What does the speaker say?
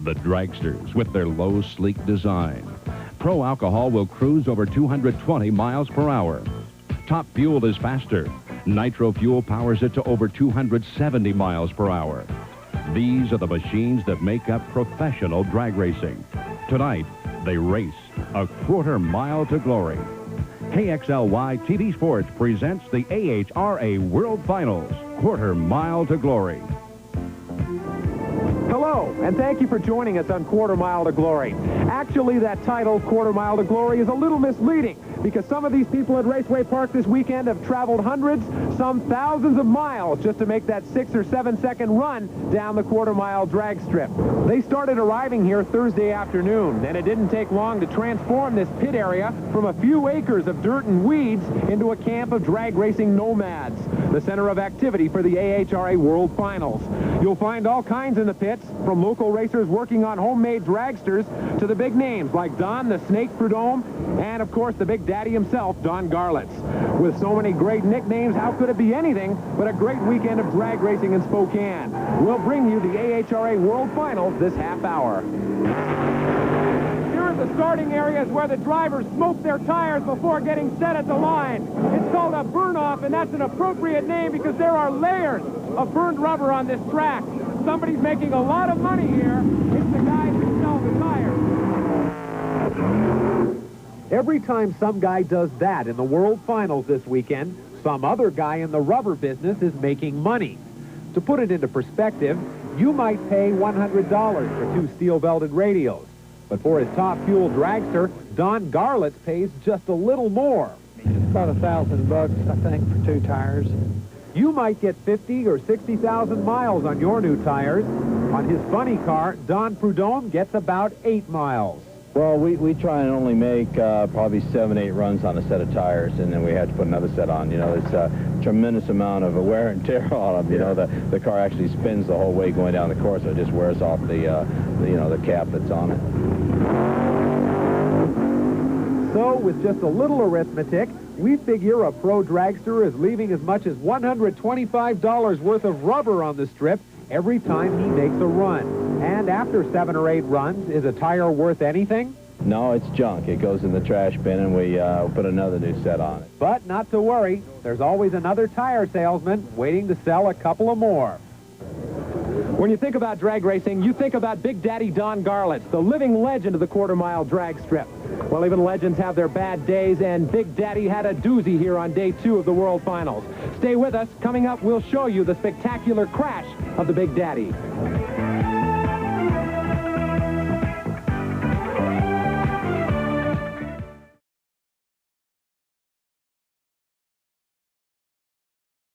The dragsters, with their low, sleek design. Pro Alcohol will cruise over 220 miles per hour. Top Fuel is faster. Nitro Fuel powers it to over 270 miles per hour. These are the machines that make up professional drag racing. Tonight, they race a quarter mile to glory. KXLY TV Sports presents the AHRA World Finals, quarter mile to glory. Hello, and thank you for joining us on Quarter Mile to Glory. Actually, that title, Quarter Mile to Glory, is a little misleading because some of these people at Raceway Park this weekend have traveled hundreds, some thousands of miles just to make that 6 or 7 second run down the quarter-mile drag strip. They started arriving here Thursday afternoon, and it didn't take long to transform this pit area from a few acres of dirt and weeds into a camp of drag racing nomads, the center of activity for the AHRA World Finals. You'll find all kinds in the pits, from local racers working on homemade dragsters to the big names like Don the Snake Prudhomme and, of course, the Big Daddy himself, Don Garlits. With so many great nicknames, how could it be anything but a great weekend of drag racing in Spokane? We'll bring you the AHRA World Finals this half hour. Here at the starting area is where the drivers smoke their tires before getting set at the line. It's called a burn-off, and that's an appropriate name because there are layers of burned rubber on this track. Somebody's making a lot of money here. It's the guys who sell the tires. Every time some guy does that in the World Finals this weekend, some other guy in the rubber business is making money. To put it into perspective, you might pay $100 for 2 steel-belted radios. But for his Top Fuel dragster, Don Garlits pays just a little more. It's about $1,000, I think, for 2 tires. You might get 50 or 60,000 miles on your new tires. On his funny car, Don Prudhomme gets about 8 miles. Well, we try and only make probably 7, 8 runs on a set of tires, and then we have to put another set on. You know, it's a tremendous amount of wear and tear on them. You know, the car actually spins the whole way going down the course, so it just wears off the cap that's on it. So, with just a little arithmetic, we figure a pro dragster is leaving as much as $125 worth of rubber on the strip every time he makes a run. And after 7 or 8 runs, is a tire worth anything? No, it's junk. It goes in the trash bin, and we put another new set on it. But not to worry. There's always another tire salesman waiting to sell a couple of more. When you think about drag racing, you think about Big Daddy Don Garlits, the living legend of the quarter-mile drag strip. Well, even legends have their bad days, and Big Daddy had a doozy here on day 2 of the World Finals. Stay with us. Coming up, we'll show you the spectacular crash of the Big Daddy.